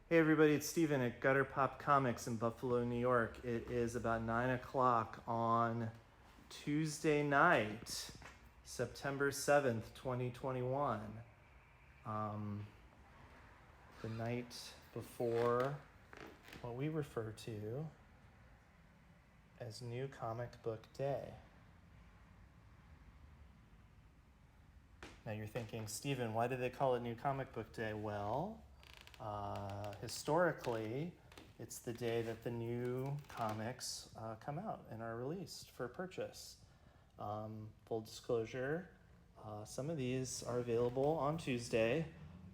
Hey everybody, it's Steven at Gutter Pop Comics in Buffalo, New York. It is about 9 o'clock on Tuesday night, September 7th, 2021. The night before what we refer to as New Comic Book Day. Now you're thinking, Steven, why do they call it New Comic Book Day? Well, historically, it's the day that the new comics come out and are released for purchase. Full disclosure, some of these are available on Tuesday,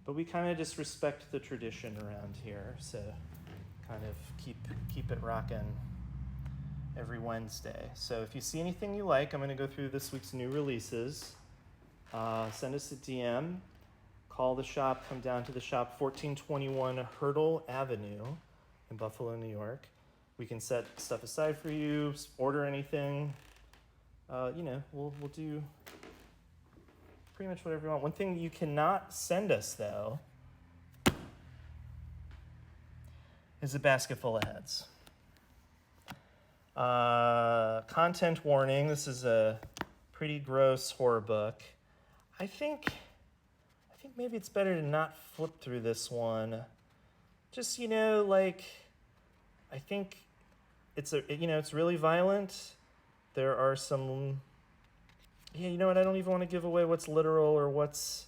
but we kind of just respect the tradition around here, so kind of keep it rocking every Wednesday. So if you see anything you like, I'm going to go through this week's new releases. Send us a DM. Call the shop, come down to the shop, 1421 Hurdle Avenue in Buffalo, New York. We can set stuff aside for you, order anything. We'll do pretty much whatever you want. One thing you cannot send us, though, is a basket full of heads. Content warning, this is a pretty gross horror book. I think maybe it's better to not flip through this one. Just, I think it's really violent. There are some, I don't even want to give away what's literal or what's,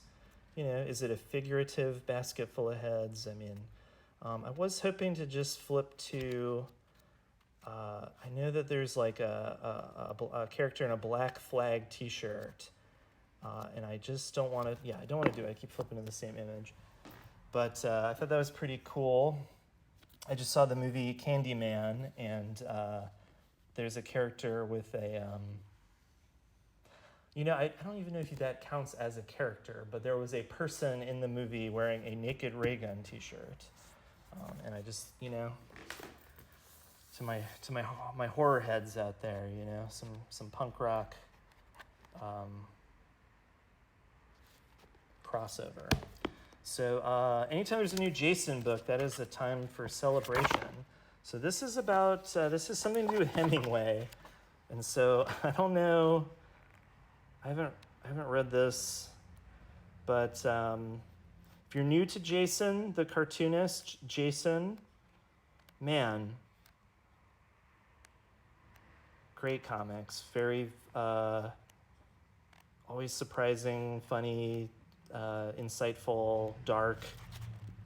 is it a figurative basket full of heads? I mean, I was hoping to just flip to, I know that there's like a character in a Black Flag t-shirt. And I just don't want to, I don't want to do it. I keep flipping to the same image. But I thought that was pretty cool. I just saw the movie Candyman, and there's a character with a, I don't even know if that counts as a character, but there was a person in the movie wearing a Naked Raygun t-shirt. And I just, to my horror heads out there, some punk rock, crossover. So anytime there's a new Jason book, that is a time for celebration. So this is about this is something to do with Hemingway, and so I don't know. I haven't read this, but if you're new to Jason, the cartoonist Jason, man, great comics, very always surprising, funny. Insightful, dark,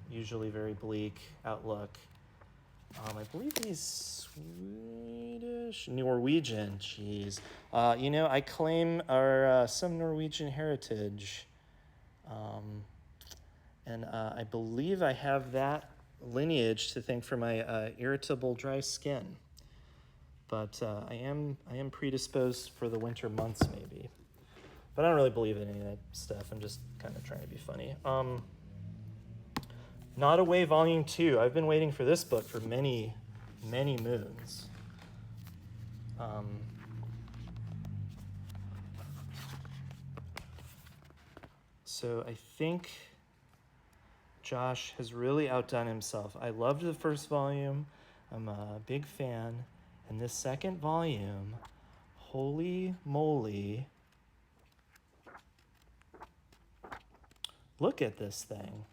usually very bleak outlook. I believe he's Swedish, Norwegian. Jeez, I claim some Norwegian heritage, and I believe I have that lineage to thank for my irritable, dry skin. But I am predisposed for the winter months, maybe. But I don't really believe in any of that stuff. I'm just kind of trying to be funny. Not Away Volume 2. I've been waiting for this book for many, many moons. So I think Josh has really outdone himself. I loved the first volume. I'm a big fan. And this second volume, holy moly. Look at this thing.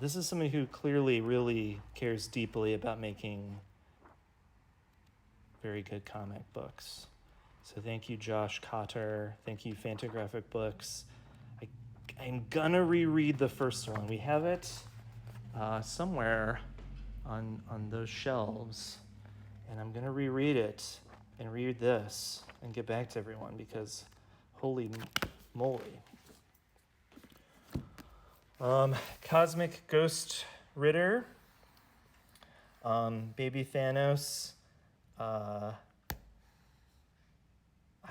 This is somebody who clearly really cares deeply about making very good comic books. So thank you, Josh Cotter. Thank you, Fantagraphic Books. I'm gonna reread the first one. We have it somewhere on those shelves, and I'm gonna reread it and read this and get back to everyone because holy moly. Cosmic Ghost Ritter, Baby Thanos, I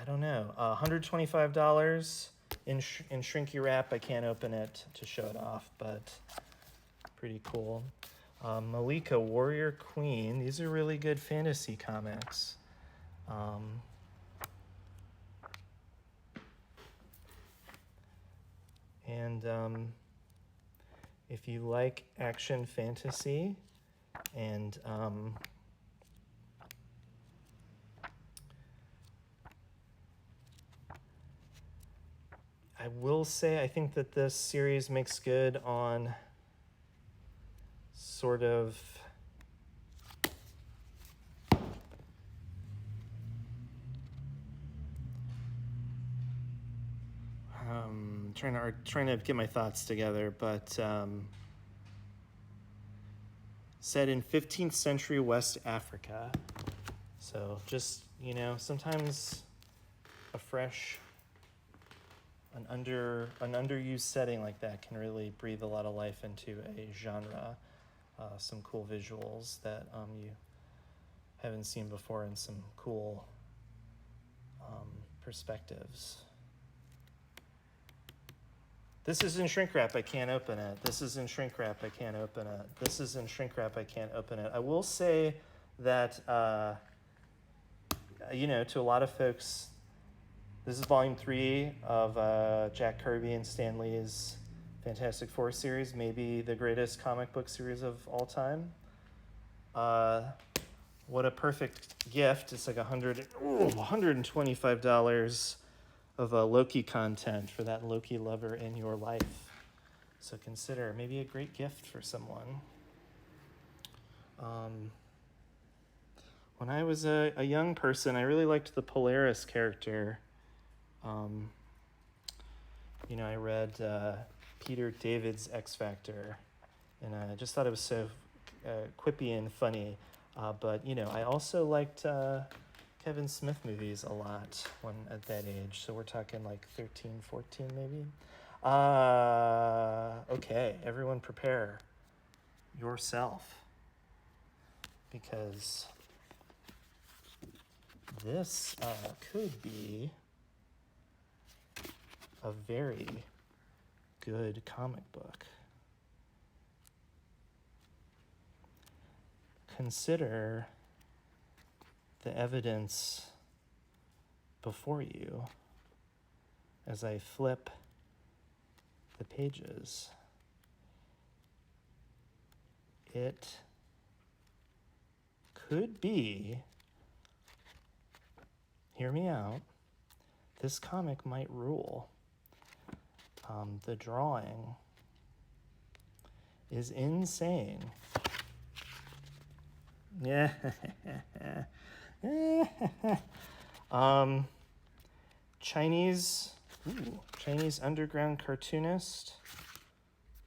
don't know, $125 in shrinky wrap. I can't open it to show it off, but pretty cool. Malika, Warrior Queen. These are really good fantasy comics. And if you like action fantasy and I will say I think that this series makes good on sort of trying to get my thoughts together, but set in 15th century West Africa. So just, sometimes a fresh, an underused setting like that can really breathe a lot of life into a genre. Some cool visuals that you haven't seen before, and some cool perspectives. This is in shrink wrap, I can't open it. This is in shrink wrap, I can't open it. This is in shrink wrap, I can't open it. I will say that, to a lot of folks, this is volume 3 of Jack Kirby and Stan Lee's Fantastic Four series, maybe the greatest comic book series of all time. What a perfect gift. It's like $125 of Loki content for that Loki lover in your life. So consider maybe a great gift for someone. When I was a young person, I really liked the Polaris character. I read Peter David's X Factor, and I just thought it was so quippy and funny. But I also liked Kevin Smith movies a lot when at that age. So we're talking like 13, 14 maybe. Okay, everyone prepare yourself, because this could be a very good comic book. Consider the evidence before you as I flip the pages. It could be, hear me out, this comic might rule. The drawing is insane. Yeah. Chinese underground cartoonist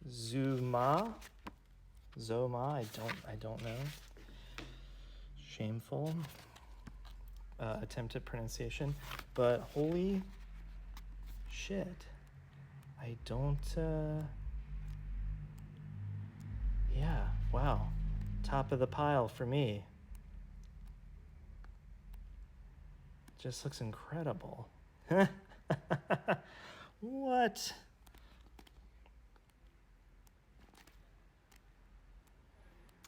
Zoma, I don't know. Shameful attempt at pronunciation, but holy shit. I don't, yeah, wow. Top of the pile for me. Just looks incredible. What?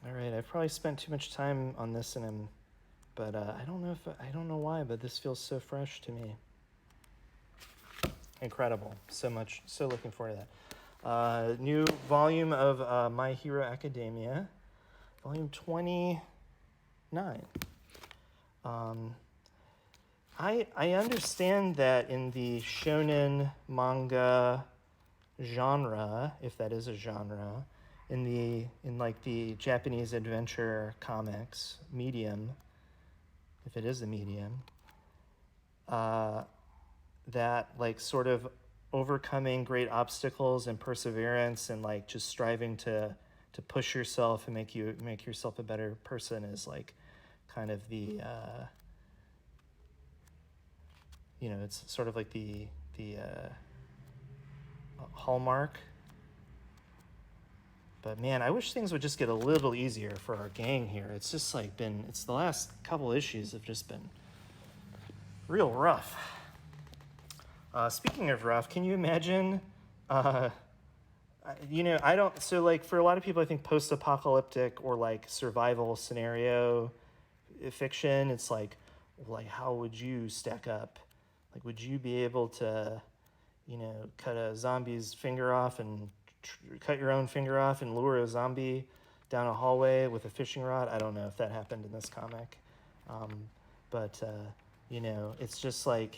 All right, I've probably spent too much time on this, but I don't know why, but this feels so fresh to me. Incredible. So looking forward to that. New volume of My Hero Academia, volume 29. I understand that in the shonen manga genre, if that is a genre, in the Japanese adventure comics medium, if it is a medium, that like sort of overcoming great obstacles and perseverance and like just striving to push yourself and make yourself a better person is like kind of the it's sort of like the hallmark. But man, I wish things would just get a little easier for our gang here. It's just like it's the last couple issues have just been real rough. Speaking of rough, can you imagine, so like for a lot of people, I think post-apocalyptic or like survival scenario fiction, it's like how would you stack up? Like, would you be able to, you know, cut a zombie's finger off and cut your own finger off and lure a zombie down a hallway with a fishing rod. I don't know if that happened in this comic. But you know, it's just like,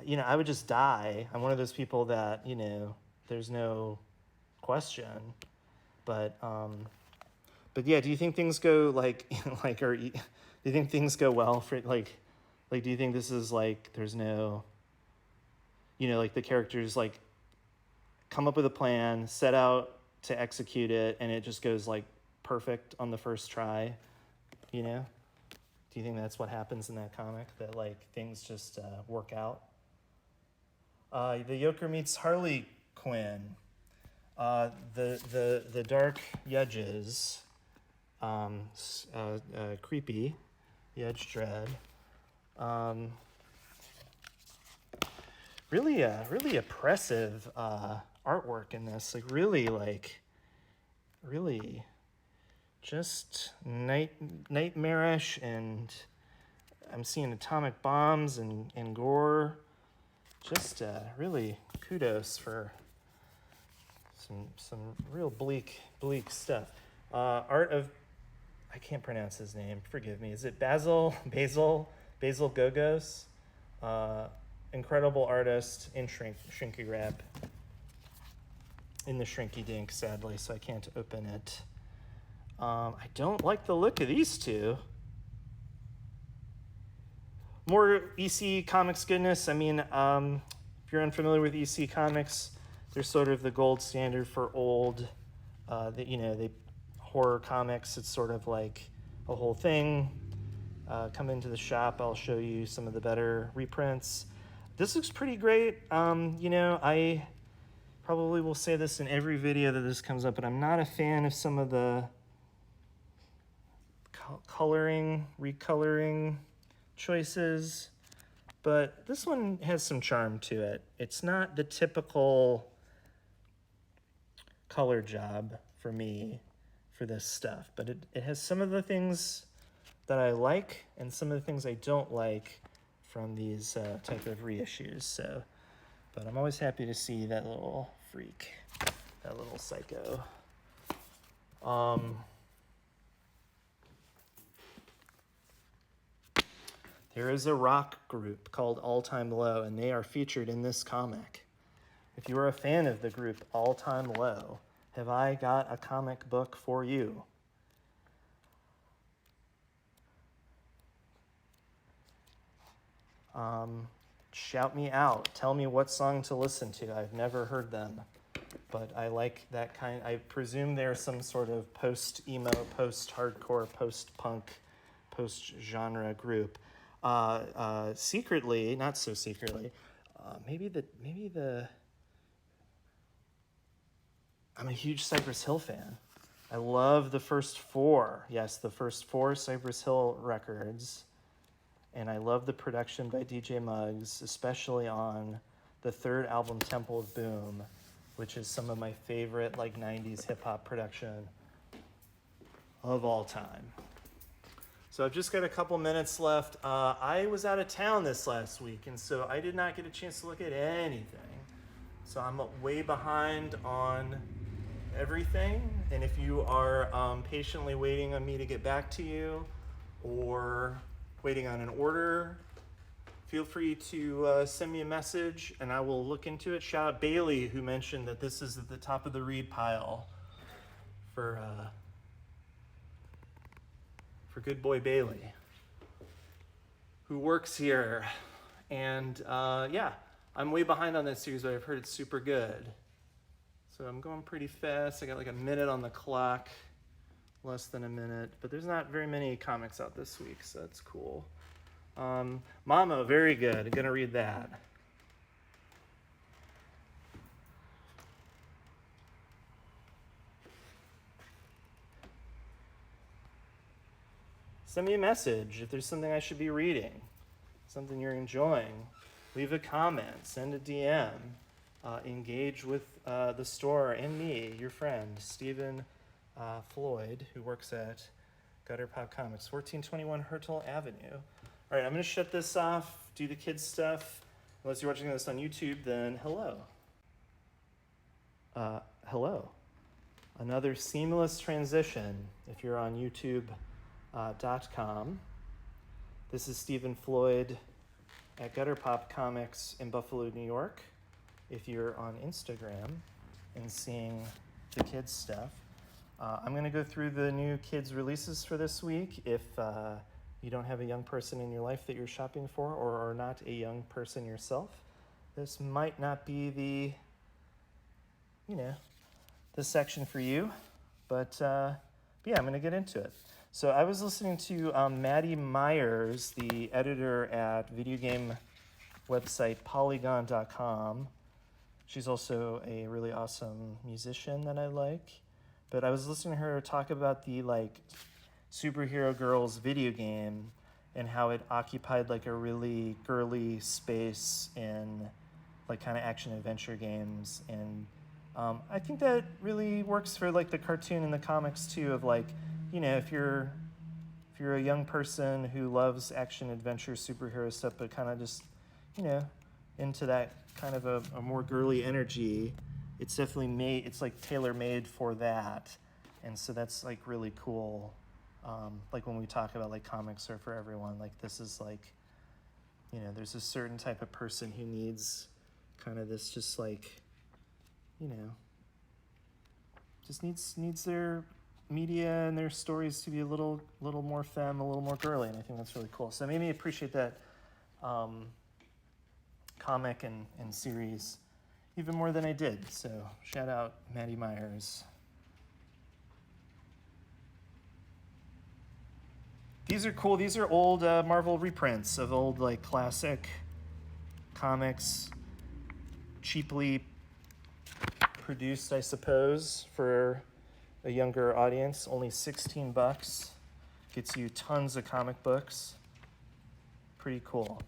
you know, I would just die. I'm one of those people that, you know, there's no question. But yeah, do you think things go like, do you think things go well for, like, do you think this is like, there's no, you know, like the characters like come up with a plan, set out to execute it, and it just goes like perfect on the first try, you know? Do you think that's what happens in that comic, that like things just work out? The Joker meets Harley Quinn. The dark Yudges, creepy, Yudge Dread. Really oppressive artwork in this. Like really just nightmarish, and I'm seeing atomic bombs and gore. Just really kudos for some real bleak stuff. Art of, I can't pronounce his name, forgive me. Is it Basil Gogos? Incredible artist in Shrinky Wrap. In the Shrinky Dink, sadly, so I can't open it. I don't like the look of these two. More EC Comics goodness. I mean, if you're unfamiliar with EC Comics, they're sort of the gold standard for old, horror comics. It's sort of like a whole thing. Come into the shop, I'll show you some of the better reprints. This looks pretty great. I probably will say this in every video that this comes up, but I'm not a fan of some of the recoloring choices, but this one has some charm to it. It's not the typical color job for me for this stuff, but it has some of the things that I like and some of the things I don't like from these type of reissues. So, but I'm always happy to see that little freak, that little psycho. There is a rock group called All Time Low, and they are featured in this comic. If you are a fan of the group All Time Low, have I got a comic book for you? Shout me out. Tell me what song to listen to. I've never heard them, but I like that kind. I presume they're some sort of post-emo, post-hardcore, post-punk, post-genre group. Secretly, not so secretly, maybe I'm a huge Cypress Hill fan. I love the first four Cypress Hill records. And I love the production by DJ Muggs, especially on the third album, Temple of Boom, which is some of my favorite 90s hip-hop production of all time. So I've just got a couple minutes left. I was out of town this last week, and so I did not get a chance to look at anything. So I'm way behind on everything. And if you are patiently waiting on me to get back to you, or waiting on an order, feel free to send me a message and I will look into it. Shout out Bailey, who mentioned that this is at the top of the read pile for good boy Bailey, who works here. And I'm way behind on that series, but I've heard it's super good. So I'm going pretty fast. I got a minute on the clock. Less than a minute, but there's not very many comics out this week, so that's cool. Mama, very good. I'm gonna read that. Send me a message if there's something I should be reading, something you're enjoying. Leave a comment, send a DM, engage with the store and me, your friend, Stephen Floyd, who works at Gutter Pop Comics, 1421 Hertel Avenue. All right, I'm going to shut this off, do the kids' stuff. Unless you're watching this on YouTube, then hello. Hello. Another seamless transition if you're on YouTube.com. This is Stephen Floyd at Gutter Pop Comics in Buffalo, New York. If you're on Instagram and seeing the kids' stuff, I'm going to go through the new kids' releases for this week. If you don't have a young person in your life that you're shopping for or are not a young person yourself, this might not be the section for you, but yeah, I'm going to get into it. So I was listening to Maddie Myers, the editor at video game website Polygon.com. She's also a really awesome musician that I like. But I was listening to her talk about the Superhero Girls video game and how it occupied a really girly space in kind of action adventure games. And I think that really works for the cartoon and the comics too, of if you're a young person who loves action adventure superhero stuff but kind of just into that kind of a more girly energy, it's definitely it's tailor-made for that. And so that's really cool. When we talk about comics are for everyone, this is there's a certain type of person who needs kind of this just just needs their media and their stories to be a little more femme, a little more girly, and I think that's really cool. So it made me appreciate that comic and series even more than I did. So shout out Maddie Myers. These are cool. These are old Marvel reprints of old classic comics, cheaply produced, I suppose, for a younger audience. Only $16. Gets you tons of comic books. Pretty cool.